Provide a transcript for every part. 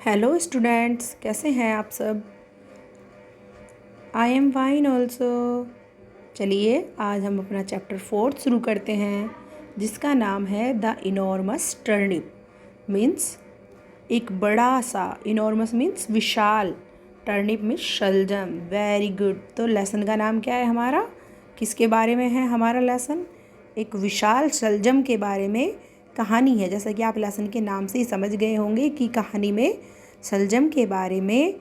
Hello students, कैसे हैं आप सब। I am fine also. चलिए आज हम अपना चैप्टर 4 शुरू करते हैं, जिसका नाम है द इनॉर्मस टर्निप। मीन्स एक बड़ा सा, इनॉर्मस मीन्स विशाल, टर्निप मीन्स शलजम। Very good. तो लेसन का नाम क्या है हमारा, किसके बारे में है हमारा लेसन? एक विशाल शलजम के बारे में कहानी है। जैसा कि आप लेसन के नाम से ही समझ गए होंगे कि कहानी में शलजम के बारे में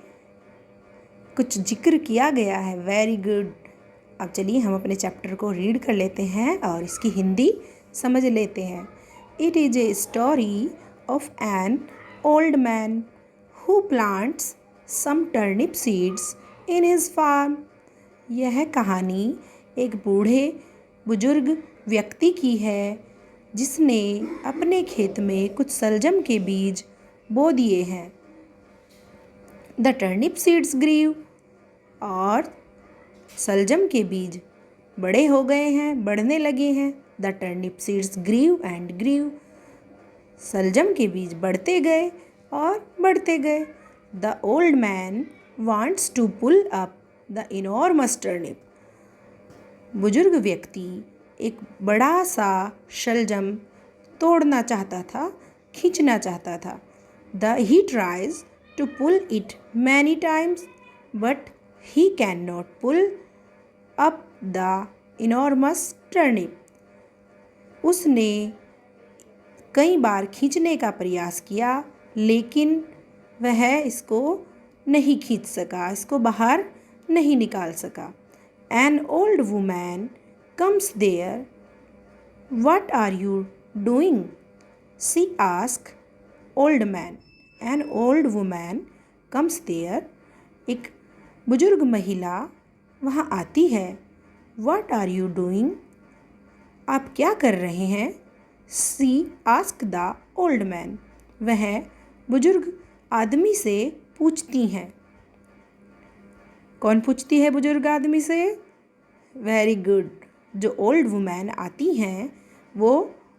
कुछ जिक्र किया गया है। Very good. अब चलिए हम अपने चैप्टर को रीड कर लेते हैं और इसकी हिंदी समझ लेते हैं। It is a story of an old man who plants some turnip seeds in his farm. यह कहानी एक बूढ़े बुजुर्ग व्यक्ति की है जिसने अपने खेत में कुछ शलजम के बीज बो दिए हैं। द टर्निप सीड्स ग्रीव, और शलजम के बीज बड़े हो गए हैं, बढ़ने लगे हैं। The turnip seeds grew and grew, शलजम के बीज बढ़ते गए और बढ़ते गए। The old man wants to pull up the enormous turnip. बुजुर्ग व्यक्ति एक बड़ा सा शलजम तोड़ना चाहता था, खींचना चाहता था। He tries to pull it many times, but he cannot pull up the enormous turnip. उसने कई बार खींचने का प्रयास किया, लेकिन वह इसको नहीं खींच सका, इसको बाहर नहीं निकाल सका। An old woman comes there. What are you doing? She asked old man. An old woman comes there. एक बुजुर्ग महिला वहाँ आती है। What are you doing? आप क्या कर रहे हैं? She asked the old man. वह बुजुर्ग आदमी से पूछती हैं। कौन पूछती है बुजुर्ग आदमी से? Very good. जो ओल्ड वुमेन आती हैं वो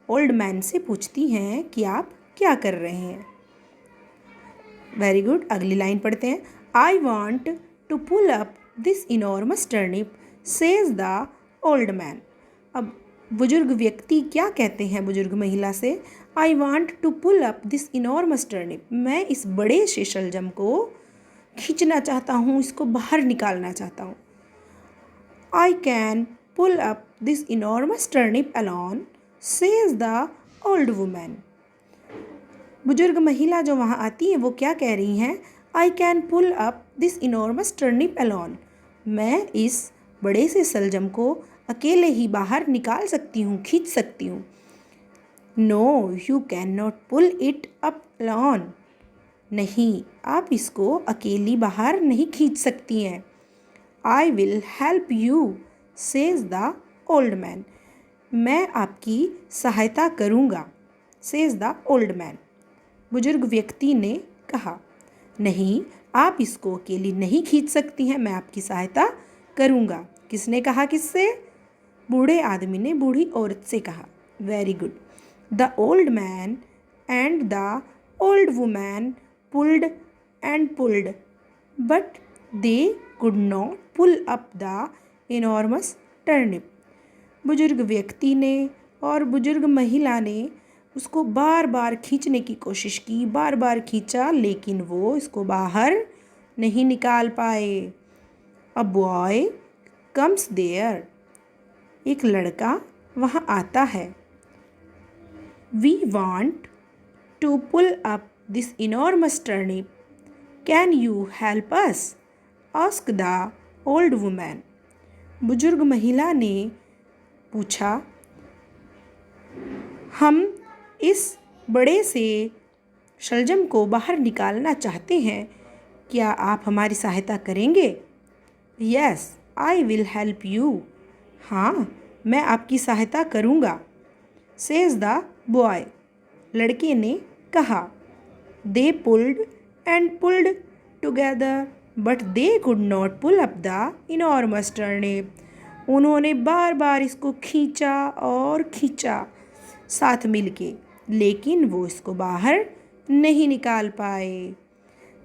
ओल्ड मैन से पूछती हैं कि आप क्या कर रहे हैं। Very good. अगली लाइन पढ़ते हैं। I want to pull up this enormous turnip, says the old man. अब बुजुर्ग व्यक्ति क्या कहते हैं बुजुर्ग महिला से? I want to pull up this enormous turnip. मैं इस बड़े से शलजम को खींचना चाहता हूँ, इसको बाहर निकालना चाहता हूँ। I can pull up this enormous turnip alone, says the old women. बुजुर्ग महिला जो वहाँ आती है वो क्या कह रही हैं? I can pull up this enormous turnip alone. मैं इस बड़े से शलजम को अकेले ही बाहर निकाल सकती हूँ, खींच सकती हूँ। No, you can not pull it up alone. नहीं, आप इसको अकेली बाहर नहीं खींच सकती हैं। I will help you, says the old man. मैं आपकी सहायता करूँगा, सेज द ओल्ड मैन। बुजुर्ग व्यक्ति ने कहा, नहीं, आप इसको अकेली नहीं खींच सकती हैं, मैं आपकी सहायता करूँगा। किसने कहा? किससे? बूढ़े आदमी ने बूढ़ी औरत से कहा। Very good. The old man and the old woman pulled and pulled, but they could not pull up the enormous turnip. बुजुर्ग व्यक्ति ने और बुजुर्ग महिला ने उसको बार बार खींचने की कोशिश की, बार बार खींचा, लेकिन वो इसको बाहर नहीं निकाल पाए। A boy comes there. एक लड़का वहाँ आता है। We want to pull up this enormous turnip, can you help us? Ask the old woman. बुजुर्ग महिला ने पूछा, हम इस बड़े से शलजम को बाहर निकालना चाहते हैं, क्या आप हमारी सहायता करेंगे? Yes, I will help you. हाँ, मैं आपकी सहायता करूँगा, सेज द बॉय। लड़के ने कहा। They pulled and pulled together, but they could not pull up the enormous turnip. उन्होंने बार बार इसको खींचा और खींचा साथ मिलके, लेकिन वो इसको बाहर नहीं निकाल पाए।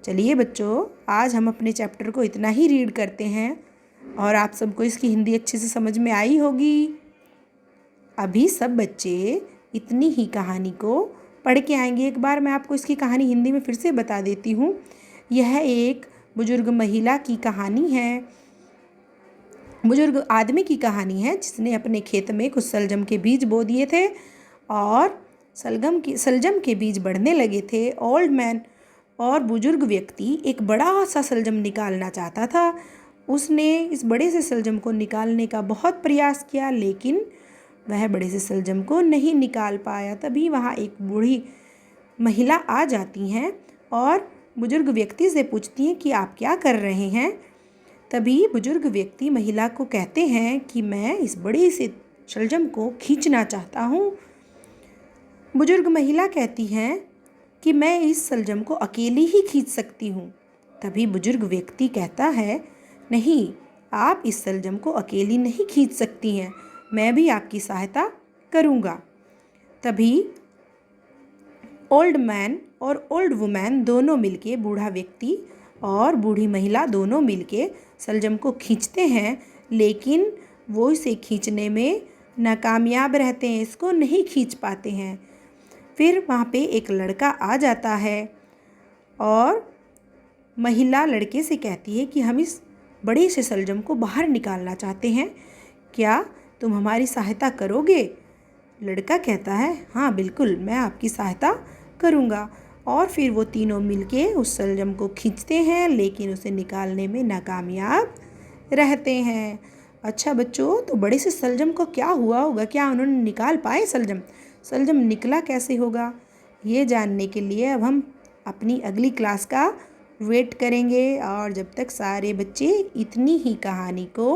चलिए बच्चों, आज हम अपने चैप्टर को इतना ही रीड करते हैं और आप सबको इसकी हिंदी अच्छे से समझ में आई होगी। अभी सब बच्चे इतनी ही कहानी को पढ़ के आएंगे। एक बार मैं आपको इसकी कहानी हिंदी में फिर से बता देती हूँ। यह एक बुजुर्ग महिला की कहानी है, बुजुर्ग आदमी की कहानी है जिसने अपने खेत में कुछ सलजम के बीज बो दिए थे और सलजम के बीज बढ़ने लगे थे। ओल्ड मैन और बुजुर्ग व्यक्ति एक बड़ा सा सलजम निकालना चाहता था। उसने इस बड़े से सलजम को निकालने का बहुत प्रयास किया, लेकिन वह बड़े से सलजम को नहीं निकाल पाया। तभी वहाँ एक बूढ़ी महिला आ जाती हैं और बुजुर्ग व्यक्ति से पूछती हैं कि आप क्या कर रहे हैं। तभी बुजुर्ग व्यक्ति महिला को कहते हैं कि मैं इस बड़े से सलजम को खींचना चाहता हूँ। बुजुर्ग महिला कहती हैं कि मैं इस सलजम को अकेली ही खींच सकती हूँ। तभी बुजुर्ग व्यक्ति कहता है, नहीं, आप इस सलजम को अकेली नहीं खींच सकती हैं, मैं भी आपकी सहायता करूँगा। तभी ओल्ड मैन और ओल्ड वुमैन दोनों मिलके, बूढ़ा व्यक्ति और बूढ़ी महिला दोनों मिलके सलजम को खींचते हैं, लेकिन वो इसे खींचने में नाकामयाब रहते हैं, इसको नहीं खींच पाते हैं। फिर वहाँ पे एक लड़का आ जाता है और महिला लड़के से कहती है कि हम इस बड़े से सलजम को बाहर निकालना चाहते हैं, क्या तुम हमारी सहायता करोगे? लड़का कहता है, हाँ बिल्कुल, मैं आपकी सहायता करूँगा। और फिर वो तीनों मिलके उस सलजम को खींचते हैं, लेकिन उसे निकालने में नाकामयाब रहते हैं। अच्छा बच्चों, तो बड़े से सलजम को क्या हुआ होगा? क्या उन्होंने निकाल पाए सलजम? सलजम निकला कैसे होगा? ये जानने के लिए अब हम अपनी अगली क्लास का वेट करेंगे। और जब तक सारे बच्चे इतनी ही कहानी को